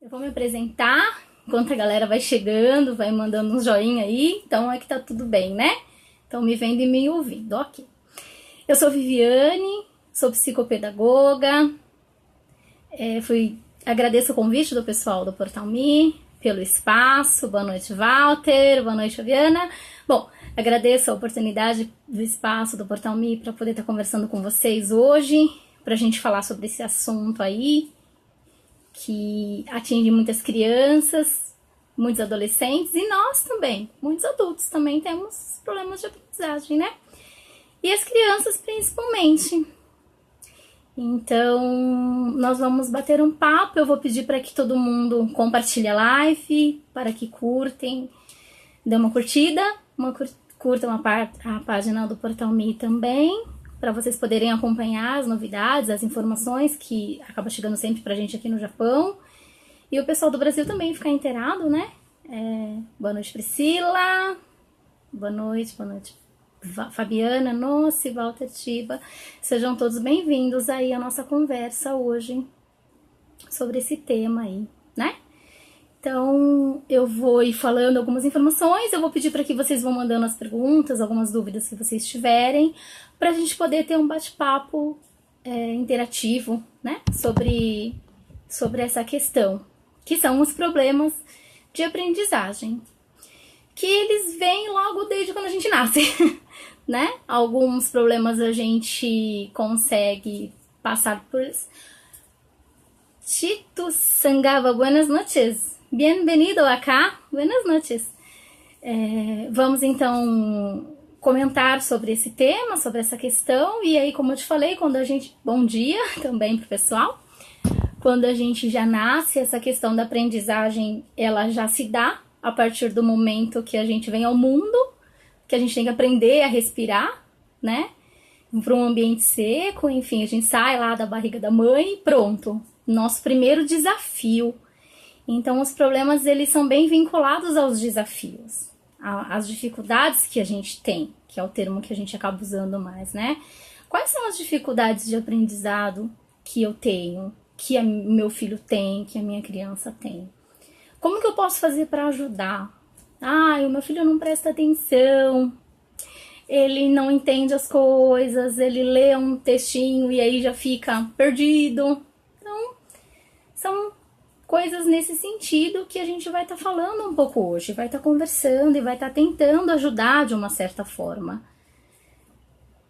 Eu vou me apresentar enquanto a galera vai chegando, vai mandando um joinha aí, então é que tá tudo bem, né? Então me vendo e me ouvindo, ok. Eu sou Viviane, sou psicopedagoga, agradeço o convite do pessoal do Portal Me, pelo espaço. Boa noite, Walter, boa noite, Fabiana. Bom, agradeço a oportunidade do espaço do Portal Me para poder estar conversando com vocês hoje, pra gente falar sobre esse assunto aí, que atinge muitas crianças, muitos adolescentes e nós também, muitos adultos também temos problemas de aprendizagem, né? E as crianças principalmente. Então, nós vamos bater um papo. Eu vou pedir para que todo mundo compartilhe a live, para que curtem, dê uma curtida, curtam a página do Portal Me também, para vocês poderem acompanhar as novidades, as informações que acabam chegando sempre pra gente aqui no Japão. E o pessoal do Brasil também ficar inteirado, né? Boa noite, Priscila. Boa noite, Fabiana, Noce, Walter, Tiba. Sejam todos bem-vindos aí à nossa conversa hoje sobre esse tema aí, né? Então, eu vou ir falando algumas informações, eu vou pedir para que vocês vão mandando as perguntas, algumas dúvidas que vocês tiverem, para a gente poder ter um bate-papo interativo, né, sobre essa questão, que são os problemas de aprendizagem, que eles vêm logo desde quando a gente nasce, né? Alguns problemas a gente consegue passar por... Tito Sangava, buenas noches. Bem-vindo acá, buenas noches. Vamos então comentar sobre esse tema, sobre essa questão. E aí, como eu te falei, bom dia também pro pessoal. Quando a gente já nasce, essa questão da aprendizagem, ela já se dá a partir do momento que a gente vem ao mundo, que a gente tem que aprender a respirar, né? Para um ambiente seco, enfim, a gente sai lá da barriga da mãe e pronto. Nosso primeiro desafio. Então, os problemas, eles são bem vinculados aos desafios, às dificuldades que a gente tem, que é o termo que a gente acaba usando mais, né? Quais são as dificuldades de aprendizado que eu tenho, que meu filho tem, que a minha criança tem? Como que eu posso fazer para ajudar? O meu filho não presta atenção, ele não entende as coisas, ele lê um textinho e aí já fica perdido. Então, são coisas nesse sentido que a gente vai estar falando um pouco hoje, vai estar conversando e vai estar tentando ajudar de uma certa forma.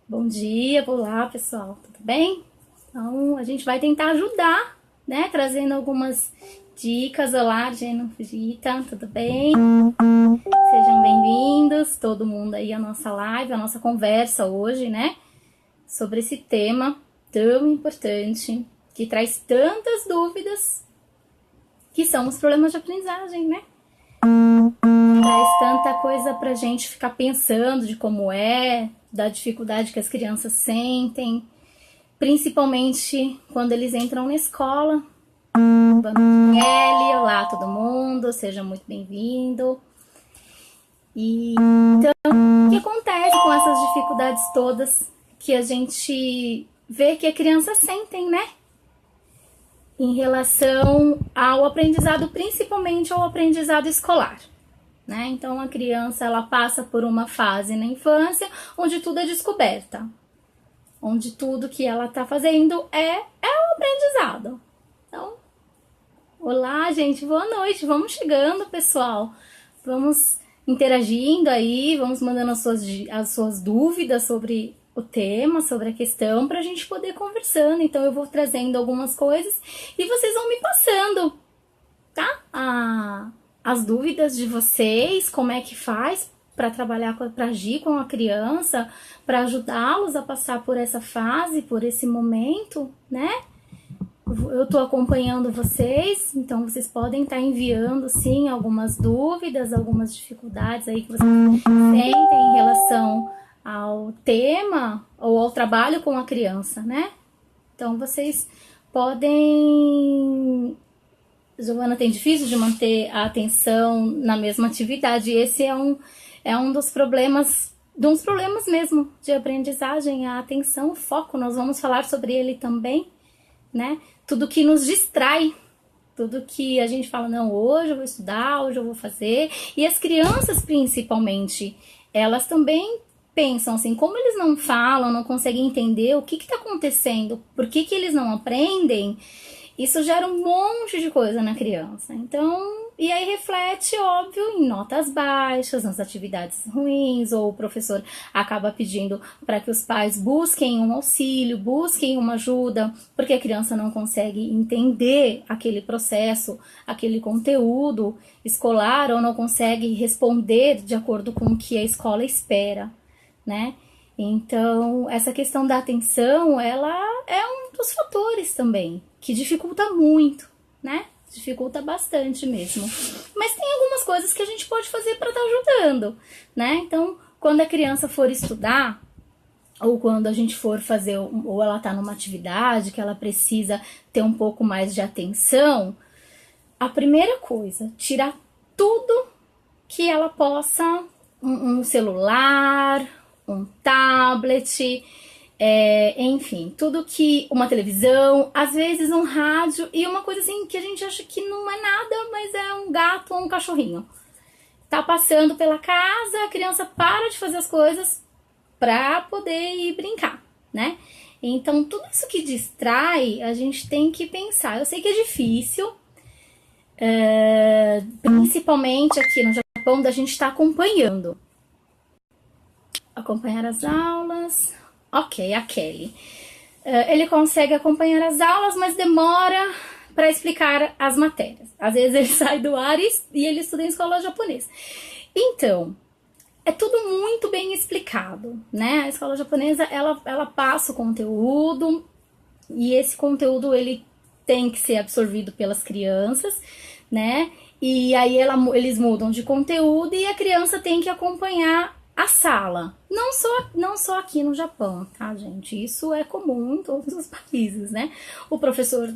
Bom dia, olá pessoal, tudo bem? Então, a gente vai tentar ajudar, né, trazendo algumas dicas. Olá, Geno Fujita, tudo bem? Sejam bem-vindos, todo mundo aí à nossa live, à nossa conversa hoje, né, sobre esse tema tão importante, que traz tantas dúvidas, que são os problemas de aprendizagem, né? Traz tanta coisa pra gente ficar pensando de como da dificuldade que as crianças sentem, principalmente quando eles entram na escola. Boa noite, Kelly. Olá, todo mundo, seja muito bem-vindo. E então, o que acontece com essas dificuldades todas que a gente vê que as crianças sentem, né? Em relação ao aprendizado, principalmente ao aprendizado escolar, né? Então, a criança, ela passa por uma fase na infância onde tudo é descoberta, onde tudo que ela tá fazendo é o aprendizado. Então, olá, gente, boa noite, vamos chegando, pessoal, vamos interagindo aí, vamos mandando as suas dúvidas sobre o tema, sobre a questão, para a gente poder conversando. Então, eu vou trazendo algumas coisas e vocês vão me passando, tá? As dúvidas de vocês, como é que faz para trabalhar, para agir com a criança, para ajudá-los a passar por essa fase, por esse momento, né? Eu tô acompanhando vocês, então vocês podem estar enviando, sim, algumas dúvidas, algumas dificuldades aí que vocês sentem em relação ao tema ou ao trabalho com a criança, né? Então, vocês podem... Giovana, tem difícil de manter a atenção na mesma atividade. Esse é um dos problemas mesmo de aprendizagem, a atenção, o foco. Nós vamos falar sobre ele também, né? Tudo que nos distrai Tudo que a gente fala, não, hoje eu vou estudar, hoje eu vou fazer. E as crianças, principalmente, elas também pensam assim, como eles não falam, não conseguem entender o que está acontecendo, por que eles não aprendem, isso gera um monte de coisa na criança. Então, e aí reflete, óbvio, em notas baixas, nas atividades ruins, ou o professor acaba pedindo para que os pais busquem um auxílio, busquem uma ajuda, porque a criança não consegue entender aquele processo, aquele conteúdo escolar, ou não consegue responder de acordo com o que a escola espera, né? Então, essa questão da atenção, ela é um dos fatores também, que dificulta muito, né? Dificulta bastante mesmo. Mas tem algumas coisas que a gente pode fazer para estar ajudando, né? Então, quando a criança for estudar, ou quando a gente for fazer, ou ela está numa atividade que ela precisa ter um pouco mais de atenção, a primeira coisa, tirar tudo que ela possa, um celular, um tablet, enfim, tudo que, uma televisão, às vezes um rádio, e uma coisa assim que a gente acha que não é nada, mas é um gato ou um cachorrinho. Tá passando pela casa, a criança para de fazer as coisas pra poder ir brincar, né? Então, tudo isso que distrai, a gente tem que pensar. Eu sei que é difícil, principalmente aqui no Japão, da gente estar acompanhando as aulas. Ok, a Kelly. Ele consegue acompanhar as aulas, mas demora para explicar as matérias. Às vezes ele sai do ar e ele estuda em escola japonesa. Então, é tudo muito bem explicado, né? A escola japonesa, ela passa o conteúdo, e esse conteúdo ele tem que ser absorvido pelas crianças, né? E aí eles mudam de conteúdo e a criança tem que acompanhar a sala. Não só aqui no Japão, tá, gente? Isso é comum em todos os países, né? O professor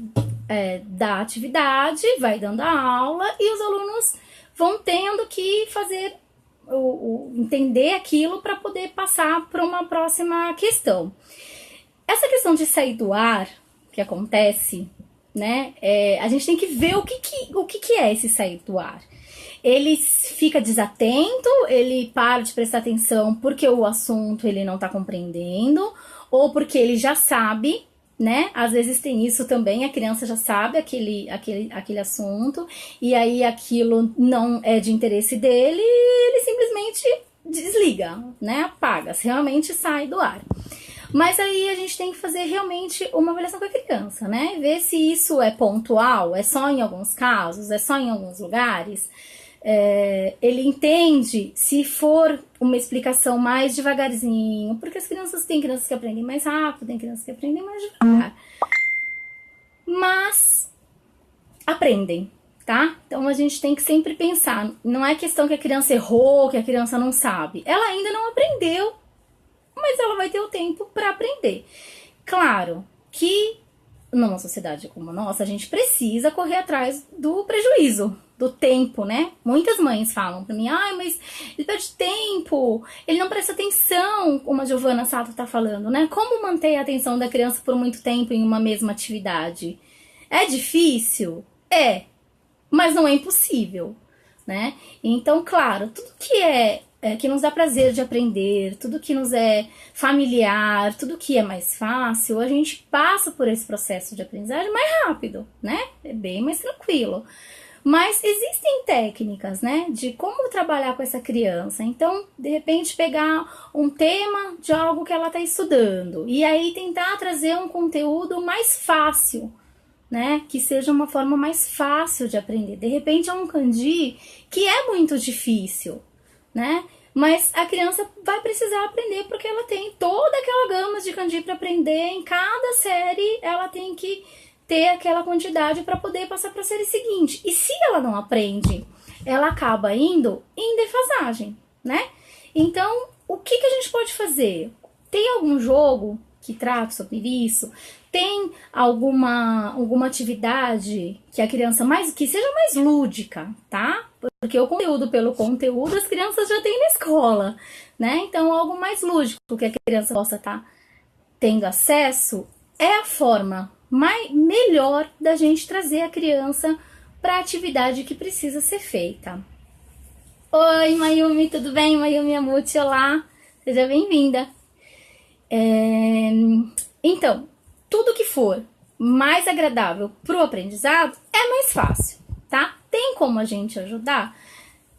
dá atividade, vai dando a aula e os alunos vão tendo que fazer entender aquilo para poder passar para uma próxima questão. Essa questão de sair do ar que acontece, né? A gente tem que ver o que é esse sair do ar. Ele fica desatento, ele para de prestar atenção porque o assunto ele não está compreendendo, ou porque ele já sabe, né? Às vezes tem isso também, a criança já sabe aquele assunto, e aí aquilo não é de interesse dele, e ele simplesmente desliga, né? Apaga, realmente sai do ar. Mas aí a gente tem que fazer realmente uma avaliação com a criança, né? Ver se isso é pontual, é só em alguns casos, é só em alguns lugares. Ele entende se for uma explicação mais devagarzinho, porque tem crianças que aprendem mais rápido, tem crianças que aprendem mais devagar, mas aprendem, tá? Então a gente tem que sempre pensar, não é questão que a criança errou, que a criança não sabe, ela ainda não aprendeu, mas ela vai ter o tempo para aprender. Claro que numa sociedade como a nossa, a gente precisa correr atrás do prejuízo, do tempo, né? Muitas mães falam pra mim, mas ele perde tempo, ele não presta atenção, como a Giovana Sato tá falando, né? Como manter a atenção da criança por muito tempo em uma mesma atividade? É difícil? Mas não é impossível, né? Então, claro, tudo que nos dá prazer de aprender, tudo que nos é familiar, tudo que é mais fácil, a gente passa por esse processo de aprendizagem mais rápido, né? É bem mais tranquilo. Mas existem técnicas, né, de como trabalhar com essa criança. Então, de repente, pegar um tema de algo que ela está estudando e aí tentar trazer um conteúdo mais fácil, né, que seja uma forma mais fácil de aprender. De repente, é um kanji que é muito difícil, né, mas a criança vai precisar aprender porque ela tem toda aquela gama de kanji para aprender. Em cada série, ela tem que ter aquela quantidade para poder passar para a série seguinte. E se ela não aprende, ela acaba indo em defasagem, né? Então, o que a gente pode fazer? Tem algum jogo que trata sobre isso? Tem alguma atividade que a criança que seja mais lúdica, tá? Porque o conteúdo pelo conteúdo as crianças já têm na escola, né? Então, algo mais lúdico que a criança possa estar tendo acesso é a forma melhor da gente trazer a criança para a atividade que precisa ser feita. Oi, Mayumi, tudo bem? Mayumi Amuti, olá, seja bem-vinda. Então, tudo que for mais agradável para o aprendizado é mais fácil, tá? Tem como a gente ajudar?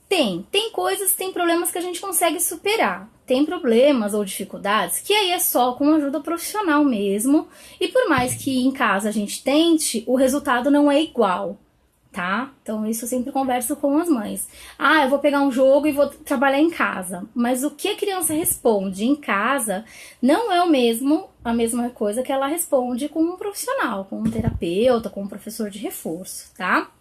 Tem coisas, tem problemas que a gente consegue superar. Tem problemas ou dificuldades que aí é só com ajuda profissional mesmo. E por mais que em casa a gente tente, o resultado não é igual, tá? Então isso eu sempre converso com as mães. Ah, eu vou pegar um jogo e vou trabalhar em casa. Mas o que a criança responde em casa não é a mesma coisa que ela responde com um profissional, com um terapeuta, com um professor de reforço, tá?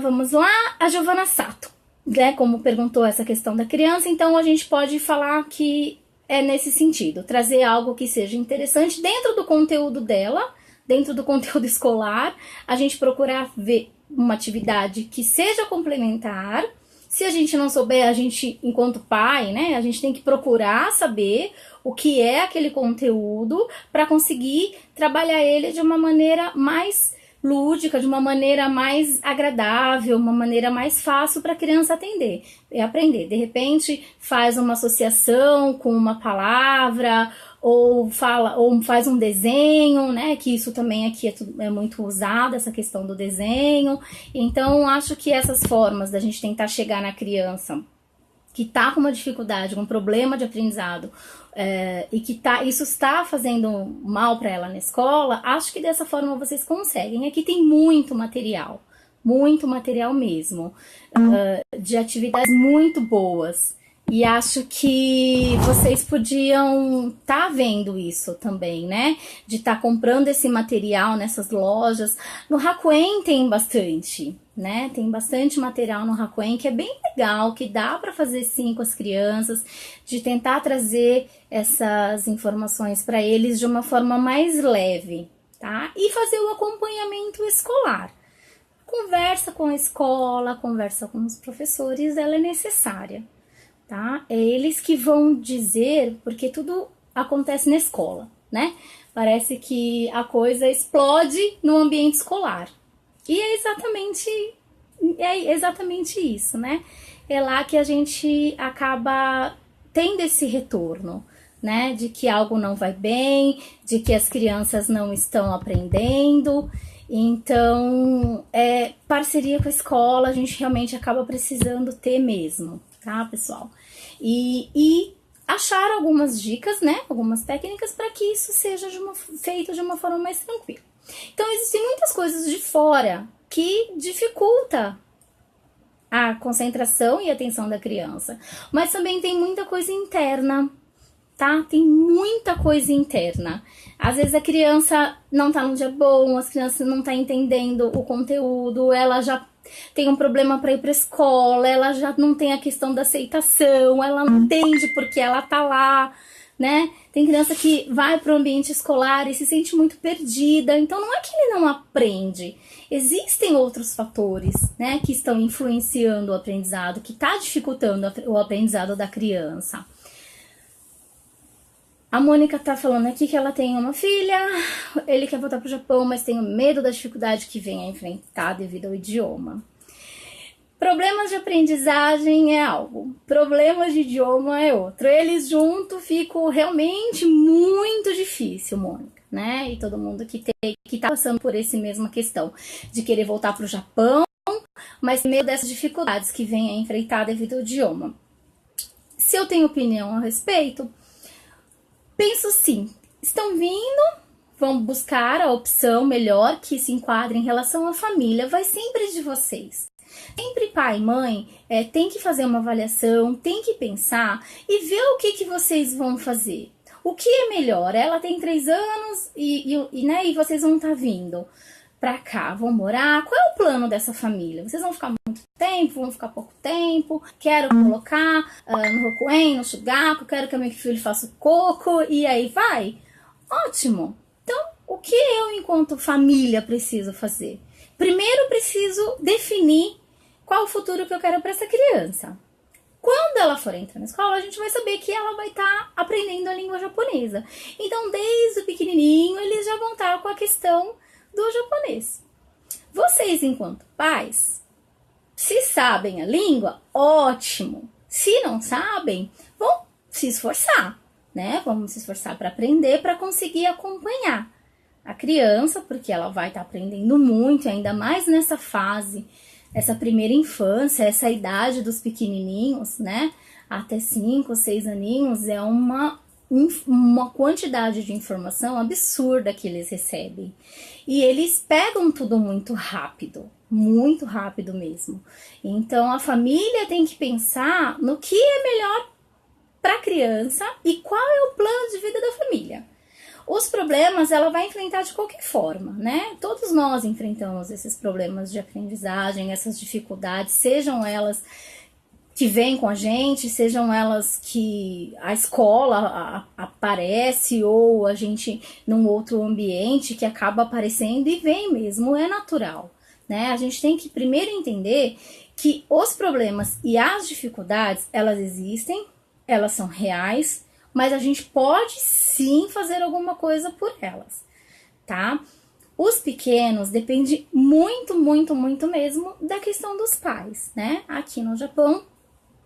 Vamos lá, a Giovana Sato, né, como perguntou essa questão da criança, então a gente pode falar que é nesse sentido, trazer algo que seja interessante dentro do conteúdo dela, dentro do conteúdo escolar, a gente procurar ver uma atividade que seja complementar. Se a gente não souber, a gente, enquanto pai, né, a gente tem que procurar saber o que é aquele conteúdo para conseguir trabalhar ele de uma maneira mais lúdica, de uma maneira mais agradável, uma maneira mais fácil para a criança aprender. De repente, faz uma associação com uma palavra, ou faz um desenho, né? Que isso também aqui é muito usado, essa questão do desenho. Então, acho que essas formas da gente tentar chegar na criança que tá com uma dificuldade, um problema de aprendizado, e que isso está fazendo mal para ela na escola, acho que dessa forma vocês conseguem. Aqui tem muito material mesmo, de atividades muito boas. E acho que vocês podiam estar vendo isso também, né? De estar comprando esse material nessas lojas. No Hakuen tem bastante, né? Tem bastante material no Hakuen que é bem legal, que dá para fazer sim com as crianças, de tentar trazer essas informações para eles de uma forma mais leve, tá? E fazer o acompanhamento escolar. Conversa com a escola, conversa com os professores, ela é necessária. Tá? É eles que vão dizer, porque tudo acontece na escola, né? Parece que a coisa explode no ambiente escolar. E é exatamente isso, né? É lá que a gente acaba tendo esse retorno, né? De que algo não vai bem, de que as crianças não estão aprendendo. Então, parceria com a escola, a gente realmente acaba precisando ter mesmo, tá, pessoal? E achar algumas dicas, né, algumas técnicas para que isso seja feito de uma forma mais tranquila. Então, existem muitas coisas de fora que dificulta a concentração e a atenção da criança, mas também tem muita coisa interna, tá? Tem muita coisa interna. Às vezes a criança não tá num dia bom, as crianças não tá entendendo o conteúdo, ela já tem um problema para ir para escola, ela já não tem a questão da aceitação, ela não entende porque ela tá lá, né? Tem criança que vai para o ambiente escolar e se sente muito perdida, então não é que ele não aprende, existem outros fatores, né, que estão influenciando o aprendizado, que tá dificultando o aprendizado da criança. A Mônica tá falando aqui que ela tem uma filha, ele quer voltar pro Japão, mas tem medo da dificuldade que vem a enfrentar devido ao idioma. Problemas de aprendizagem é algo, problemas de idioma é outro. Eles juntos ficam realmente muito difícil, Mônica, né? E todo mundo que tá passando por essa mesma questão de querer voltar pro Japão, mas tem medo dessas dificuldades que vem a enfrentar devido ao idioma. Se eu tenho opinião a respeito, penso sim, estão vindo, vão buscar a opção melhor que se enquadre em relação à família, vai sempre de vocês. Sempre pai e mãe tem que fazer uma avaliação, tem que pensar e ver o que vocês vão fazer. O que é melhor? Ela tem 3 anos e vocês vão estar vindo pra cá, vão morar. Qual é o plano dessa família? Vocês vão ficar muito tempo, vão ficar pouco tempo? Quero colocar no Rokuen, no Shugaku, quero que meu filho faça o coco e aí vai? Ótimo! Então, o que eu, enquanto família, preciso fazer? Primeiro, preciso definir qual o futuro que eu quero para essa criança. Quando ela for entrar na escola, a gente vai saber que ela vai estar aprendendo a língua japonesa. Então, desde o pequenininho, eles já vão estar com a questão do japonês. Vocês, enquanto pais, se sabem a língua, ótimo. Se não sabem, vão se esforçar, né? Vamos se esforçar para aprender, para conseguir acompanhar a criança, porque ela vai estar aprendendo muito, ainda mais nessa fase, essa primeira infância, essa idade dos pequenininhos, né? Até 5, 6 aninhos, é uma quantidade de informação absurda que eles recebem. E eles pegam tudo muito rápido mesmo. Então, a família tem que pensar no que é melhor para a criança e qual é o plano de vida da família. Os problemas ela vai enfrentar de qualquer forma, né? Todos nós enfrentamos esses problemas de aprendizagem, essas dificuldades, sejam elas que vêm com a gente, sejam elas que a escola aparece ou a gente num outro ambiente que acaba aparecendo e vem mesmo, é natural, né? A gente tem que primeiro entender que os problemas e as dificuldades, elas existem, elas são reais, mas a gente pode sim fazer alguma coisa por elas, tá? Os pequenos depende muito mesmo da questão dos pais, né? Aqui no Japão,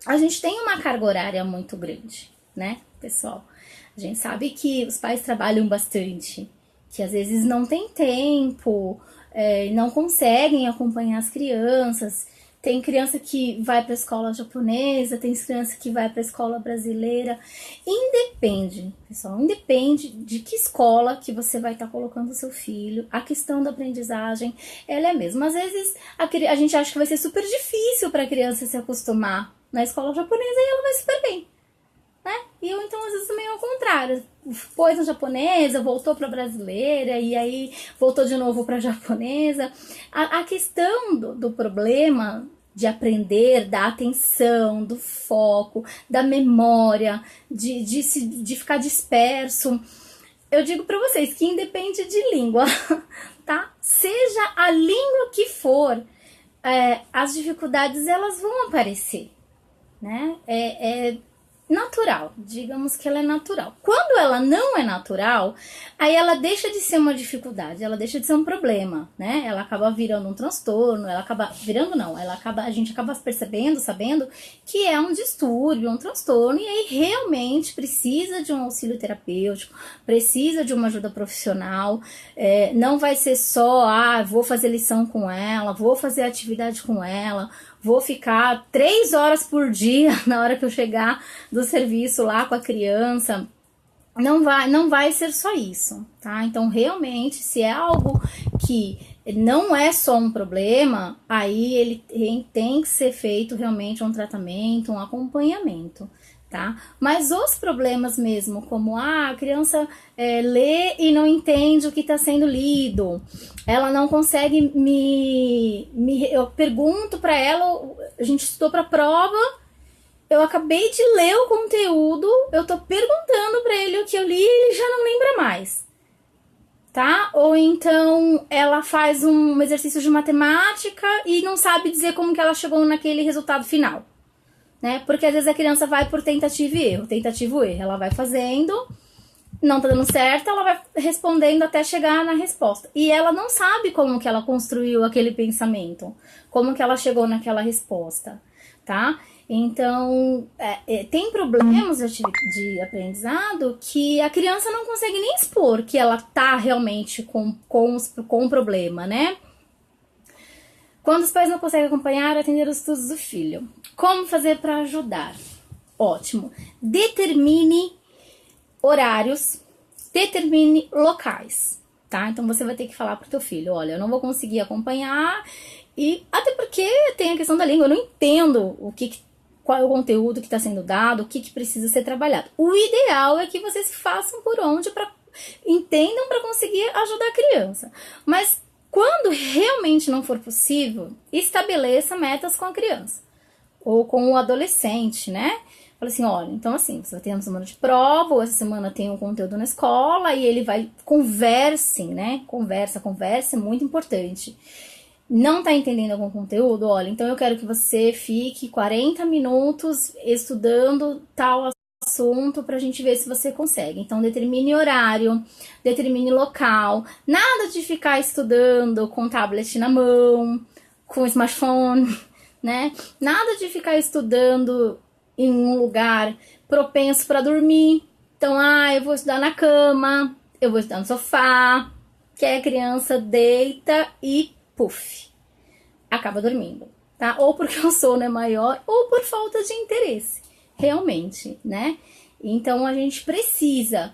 a gente tem uma carga horária muito grande, né, pessoal? A gente sabe que os pais trabalham bastante, que às vezes não tem tempo, não conseguem acompanhar as crianças. Tem criança que vai para a escola japonesa, tem criança que vai para a escola brasileira. Independe, pessoal, independe de que escola que você vai estar colocando o seu filho. A questão da aprendizagem, ela é a mesma. Às vezes a gente acha que vai ser super difícil para a criança se acostumar na escola japonesa e ela vai super bem, né? E eu, então, às vezes, também é o contrário. Pôs na japonesa, voltou para a brasileira e aí voltou de novo para a japonesa. A questão do problema de aprender, da atenção, do foco, da memória, de ficar disperso. Eu digo para vocês que independe de língua, tá? Seja a língua que for, as dificuldades elas vão aparecer, né? É natural, digamos que ela é natural. Quando ela não é natural, aí ela deixa de ser uma dificuldade, ela deixa de ser um problema, né? Ela acaba virando um transtorno, a gente acaba percebendo, sabendo que é um distúrbio, um transtorno, e aí realmente precisa de um auxílio terapêutico, precisa de uma ajuda profissional. Não vai ser só, vou fazer lição com ela, vou fazer atividade com ela, vou ficar 3 horas por dia na hora que eu chegar do serviço lá com a criança. Não vai ser só isso, tá? Então, realmente, se é algo que não é só um problema, aí ele tem que ser feito realmente um tratamento, um acompanhamento, tá? Mas os problemas mesmo, como a criança lê e não entende o que está sendo lido, ela não consegue eu pergunto para ela, a gente estudou para a prova, eu acabei de ler o conteúdo, eu tô perguntando para ele o que eu li e ele já não lembra mais, tá? Ou então ela faz um exercício de matemática e não sabe dizer como que ela chegou naquele resultado final, né? Porque às vezes a criança vai por tentativa e erro, ela vai fazendo, não tá dando certo, ela vai respondendo até chegar na resposta. E ela não sabe como que ela construiu aquele pensamento, como que ela chegou naquela resposta, tá? Então, tem problemas de aprendizado que a criança não consegue nem expor que ela tá realmente com um problema, né? Quando os pais não conseguem acompanhar, atender os estudos do filho. Como fazer para ajudar? Ótimo. Determine horários, determine locais, tá? Então, você vai ter que falar pro teu filho, olha, eu não vou conseguir acompanhar, e até porque tem a questão da língua, eu não entendo qual é o conteúdo que está sendo dado, o que precisa ser trabalhado. O ideal é que vocês façam por onde, entendam para conseguir ajudar a criança. Mas quando realmente não for possível, estabeleça metas com a criança ou com o adolescente, né? Fala assim, olha, então assim, você vai ter uma semana de prova, ou essa semana tem um conteúdo na escola, e ele vai, conversem, né? Conversa é muito importante. Não tá entendendo algum conteúdo? Olha, então eu quero que você fique 40 minutos estudando tal assunto pra gente ver se você consegue. Então determine horário, determine local. Nada de ficar estudando com tablet na mão, com smartphone, né? Nada de ficar estudando em um lugar propenso para dormir. Então, eu vou estudar na cama, eu vou estudar no sofá, que aí a criança deita e puf, acaba dormindo, tá? Ou porque o sono é maior, ou por falta de interesse, realmente, né? Então a gente precisa,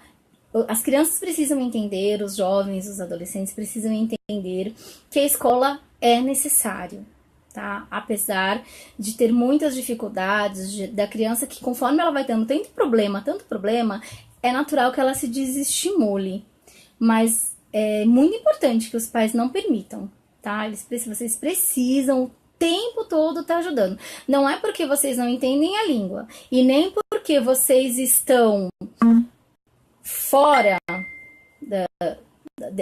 as crianças precisam entender, os jovens, os adolescentes precisam entender que a escola é necessário, tá? Apesar de ter muitas dificuldades, da criança que conforme ela vai tendo tanto problema, é natural que ela se desestimule, mas é muito importante que os pais não permitam, tá? Vocês precisam o tempo todo estar ajudando. Não é porque vocês não entendem a língua e nem porque vocês estão fora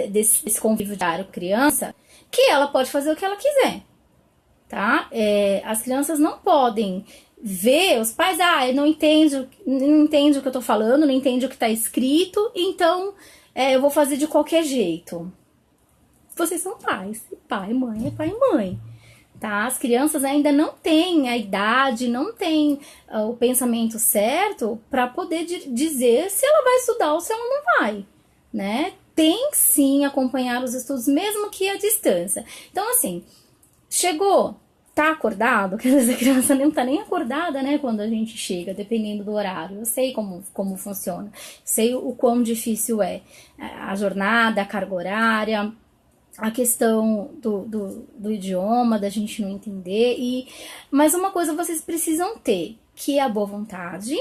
desse convívio diário com criança que ela pode fazer o que ela quiser, tá? As crianças não podem ver os pais, não entende o que eu tô falando, não entende o que tá escrito, então eu vou fazer de qualquer jeito. Vocês são pais, pai, mãe é pai e mãe, tá? As crianças ainda não têm a idade, não têm o pensamento certo para poder dizer se ela vai estudar ou se ela não vai, né? Tem sim acompanhar os estudos, mesmo que à distância. Então, assim, chegou, tá acordado? Quer dizer, a criança não tá nem acordada, né, quando a gente chega, dependendo do horário. Eu sei como funciona, sei o quão difícil é a jornada, a carga horária, a questão do idioma, da gente não entender. Mas uma coisa vocês precisam ter, que é a boa vontade,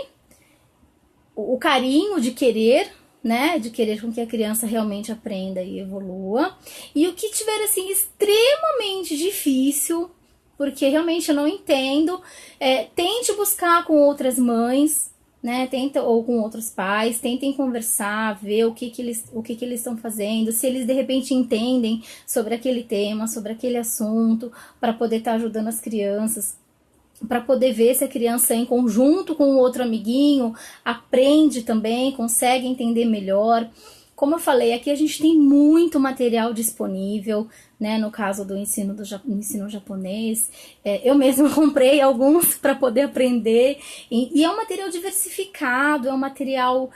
o carinho de querer, né, de querer com que a criança realmente aprenda e evolua. E o que tiver, assim, extremamente difícil, porque realmente eu não entendo, tente buscar com outras mães, né, ou com outros pais, tentem conversar, ver o que eles estão fazendo, se eles de repente entendem sobre aquele tema, sobre aquele assunto, para poder estar ajudando as crianças, para poder ver se a criança em conjunto com o outro amiguinho aprende também, consegue entender melhor. Como eu falei, aqui a gente tem muito material disponível, né, no caso do ensino japonês. Eu mesma comprei alguns para poder aprender, e é um material diversificado, é um material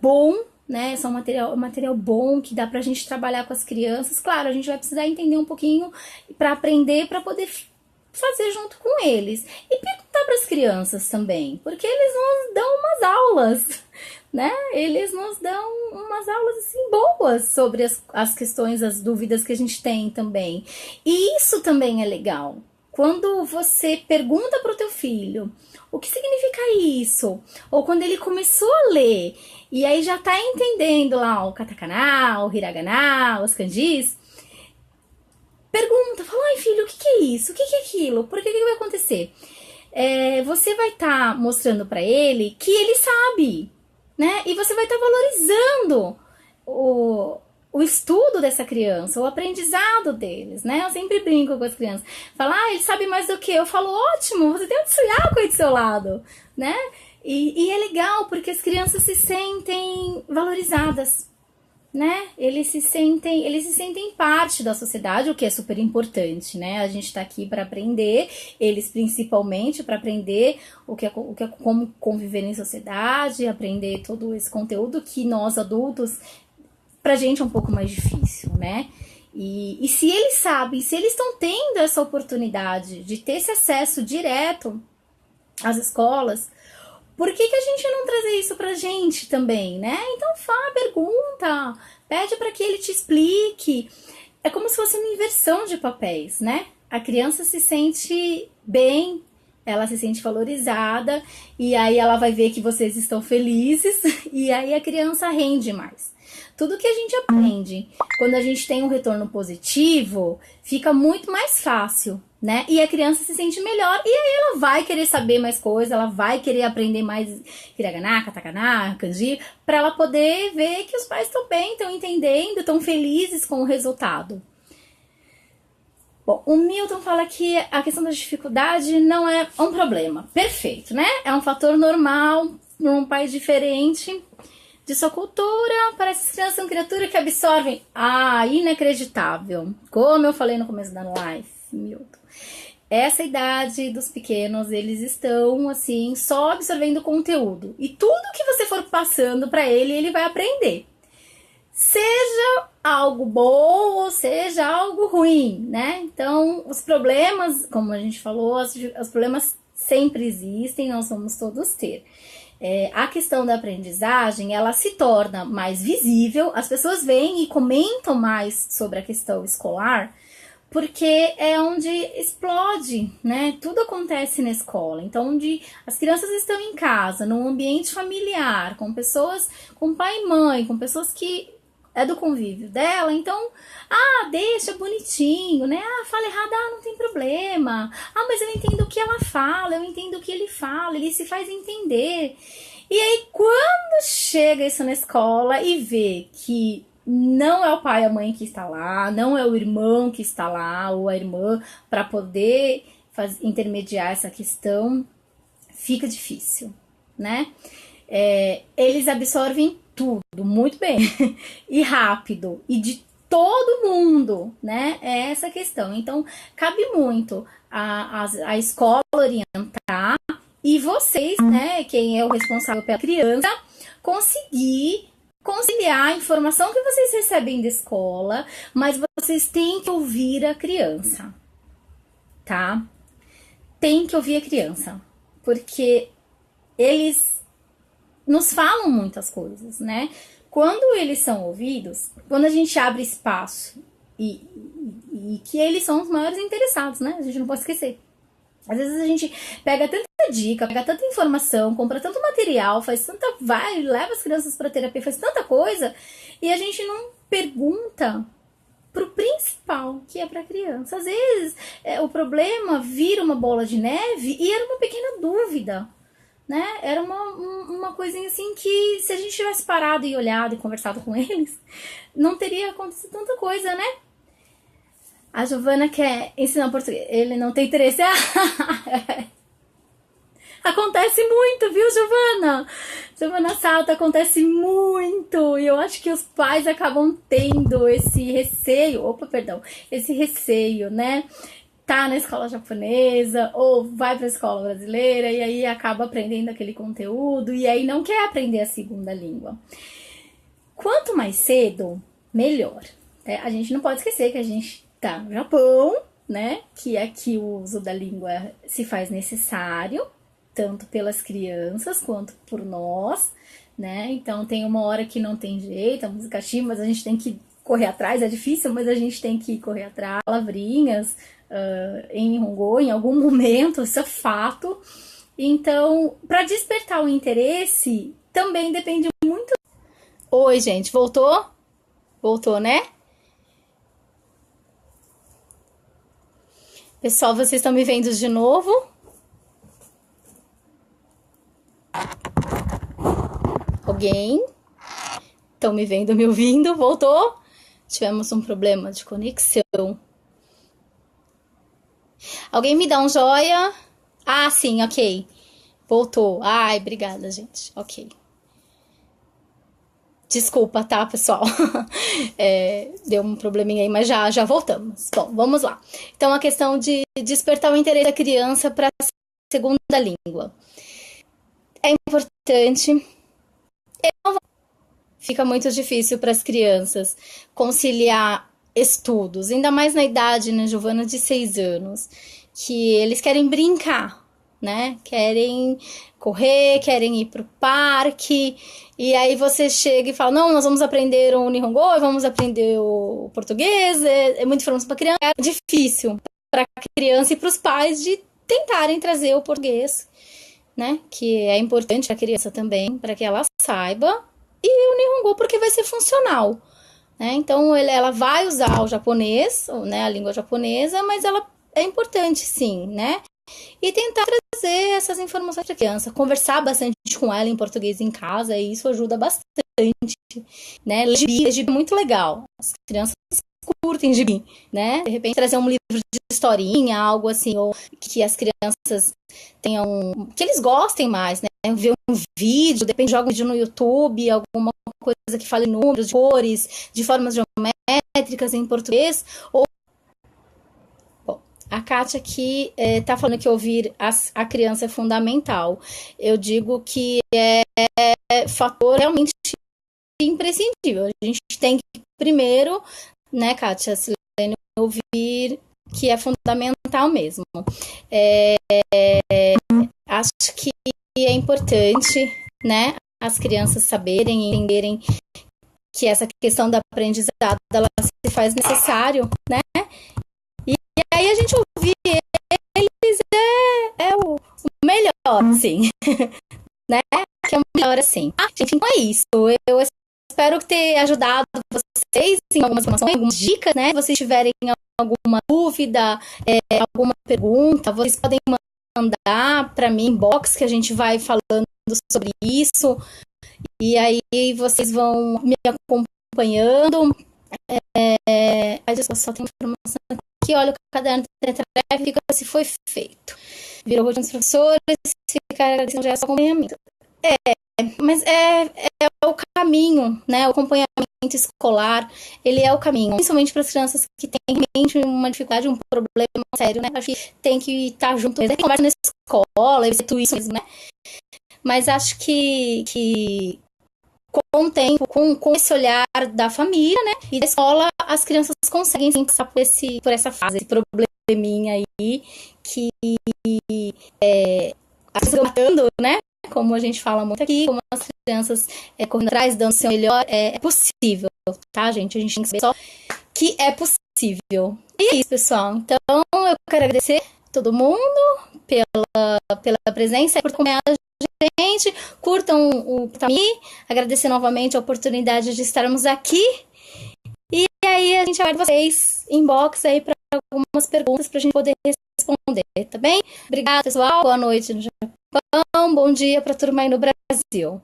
bom, né, é um material bom que dá pra gente trabalhar com as crianças. Claro, a gente vai precisar entender um pouquinho para aprender, para poder fazer junto com eles. E perguntar para as crianças também, porque eles nos dão umas aulas, né? Eles nos dão umas aulas assim boas sobre as questões, as dúvidas que a gente tem também. E isso também é legal. Quando você pergunta para o teu filho o que significa isso, ou quando ele começou a ler e aí já tá entendendo lá o katakana, o hiragana, os kanjis, pergunta, fala, ai filho, o que é isso? O que é aquilo? Por que vai acontecer? Você vai estar mostrando para ele que ele sabe, né? E você vai estar valorizando o estudo dessa criança, o aprendizado deles, né? Eu sempre brinco com as crianças. Falo, ele sabe mais do que eu. falo, ótimo, você tem um tsuyaku aí do seu lado, né? E é legal, porque as crianças se sentem valorizadas, né? Eles se sentem parte da sociedade, o que é super importante, né? A gente tá aqui para aprender, eles principalmente para aprender como conviver em sociedade, aprender todo esse conteúdo que nós adultos, pra gente é um pouco mais difícil, né? E se eles sabem, se eles estão tendo essa oportunidade de ter esse acesso direto às escolas, por que a gente não trazer isso pra gente também, né? Então pergunta, pede para que ele te explique. É como se fosse uma inversão de papéis, né? A criança se sente bem, ela se sente valorizada, e aí ela vai ver que vocês estão felizes, e aí a criança rende mais. Tudo que a gente aprende, quando a gente tem um retorno positivo, fica muito mais fácil, né? E a criança se sente melhor, e aí ela vai querer saber mais coisas, ela vai querer aprender mais hiragana, katakana, kanji, para ela poder ver que os pais estão bem, estão entendendo, estão felizes com o resultado. Bom, o Milton fala que a questão da dificuldade não é um problema. Perfeito, né? É um fator normal num país diferente de sua cultura. Parece que as crianças são criaturas que absorvem. Ah, inacreditável. Como eu falei no começo da live, Milton. Essa idade dos pequenos, eles estão, assim, só absorvendo conteúdo. E tudo que você for passando para ele, ele vai aprender. Seja algo bom ou seja algo ruim, né? Então, os problemas, como a gente falou, os problemas sempre existem, nós vamos todos ter. A questão da aprendizagem, ela se torna mais visível, as pessoas vêm e comentam mais sobre a questão escolar, porque é onde explode, né? Tudo acontece na escola. Então, onde as crianças estão em casa, num ambiente familiar, com pessoas, com pai e mãe, com pessoas que é do convívio dela, então, deixa bonitinho, né? Fala errado, não tem problema. Mas eu entendo o que ela fala, eu entendo o que ele fala, ele se faz entender. E aí, quando chega isso na escola e vê que não é o pai e a mãe que está lá, não é o irmão que está lá, ou a irmã, para poder intermediar essa questão, fica difícil, né? Eles absorvem tudo muito bem e rápido e de todo mundo, né? É essa questão. Então, cabe muito a escola orientar e vocês, né? Quem é o responsável pela criança, conseguir conciliar a informação que vocês recebem da escola, mas vocês têm que ouvir a criança, tá? Tem que ouvir a criança, porque eles nos falam muitas coisas, né? Quando eles são ouvidos, quando a gente abre espaço e que eles são os maiores interessados, né? A gente não pode esquecer. Às vezes a gente pega tanta dica, pega tanta informação, compra tanto material, leva as crianças para terapia, faz tanta coisa, e a gente não pergunta pro principal, que é pra criança. Às vezes o problema vira uma bola de neve e era uma pequena dúvida, né? Era uma coisinha assim que, se a gente tivesse parado e olhado e conversado com eles, não teria acontecido tanta coisa, né? A Giovana quer ensinar português. Ele não tem interesse. Acontece muito, viu, Giovana? Giovana Salta, acontece muito. E eu acho que os pais acabam tendo esse receio. Esse receio, né? Tá na escola japonesa ou vai pra escola brasileira e aí acaba aprendendo aquele conteúdo e aí não quer aprender a segunda língua. Quanto mais cedo, melhor. A gente não pode esquecer que a gente tá no Japão, né? Que aqui o uso da língua se faz necessário, tanto pelas crianças quanto por nós, né? Então tem uma hora que não tem jeito, a música chiba, mas a gente tem que correr atrás, é difícil, mas a gente tem que correr atrás. Palavrinhas em Nihongo, em algum momento, isso é fato. Então, para despertar o interesse, também depende muito. Oi, gente, voltou? Voltou, né? Pessoal, vocês estão me vendo de novo? Alguém? Estão me vendo, me ouvindo? Voltou? Tivemos um problema de conexão. Alguém me dá um joia? Sim, ok. Voltou. Ai, obrigada, gente. Ok. Desculpa, tá, pessoal? Deu um probleminha aí, mas já voltamos. Bom, vamos lá. Então, a questão de despertar o interesse da criança para a segunda língua. É importante. Fica muito difícil para as crianças conciliar estudos, ainda mais na idade, né, Giovana, de 6 anos, que eles querem brincar, né? Querem correr, querem ir pro parque, e aí você chega e fala, não, nós vamos aprender o Nihongo, vamos aprender o português, é muita informação para criança. É difícil para a criança e para os pais de tentarem trazer o português, né? Que é importante a criança também, para que ela saiba, e o Nihongo porque vai ser funcional, né? Então ela vai usar o japonês, né, a língua japonesa, mas ela é importante sim, né? E tentar trazer essas informações para a criança, conversar bastante com ela em português em casa, e isso ajuda bastante, né? Ler é muito legal. As crianças curtem gibi, né? De repente trazer um livro de historinha, algo assim, ou que as crianças tenham, que eles gostem mais, né? Ver um vídeo, de repente joga um vídeo no YouTube, alguma coisa que fale números, de cores, de formas geométricas em português, ou a Kátia aqui está falando que ouvir a criança é fundamental. Eu digo que é fator realmente imprescindível. A gente tem que primeiro, né, Kátia, Silene, ouvir que é fundamental mesmo. Acho que é importante, né, as crianças saberem e entenderem que essa questão da aprendizado ela se faz necessário, né? E aí a gente ouvir eles é o melhor, assim, né? Que é o melhor, assim. Gente, então é isso. Eu espero ter ajudado vocês em algumas informações, algumas dicas, né? Se vocês tiverem alguma dúvida, alguma pergunta, vocês podem mandar para mim inbox que a gente vai falando sobre isso. E aí vocês vão me acompanhando. Mas eu só tenho informação aqui. Olha, o caderno de tarefa fica se foi feito. Virou rotina dos professores, ficar agradecendo já esse acompanhamento. Mas é o caminho, né? O acompanhamento escolar, ele é o caminho. Principalmente para as crianças que têm realmente uma dificuldade, um problema sério, né? Acho que tem que estar junto. Tem que conversar na escola, tudo isso mesmo, né? Mas acho que com o tempo, com esse olhar da família, né? E da escola, as crianças conseguem sim passar por essa fase, esse probleminha aí, que as crianças matando, né? Como a gente fala muito aqui, como as crianças correndo atrás, dando o seu melhor, é possível, tá, gente? A gente tem que saber só que é possível. E é isso, pessoal. Então, eu quero agradecer a todo mundo pela presença e por acompanhar a gente. Curtam o Tami. Agradecer novamente a oportunidade de estarmos aqui. E aí, a gente aguarda vocês inbox aí para algumas perguntas para a gente poder responder, tá bem? Obrigada, pessoal. Boa noite no Japão. Bom dia para a turma aí no Brasil.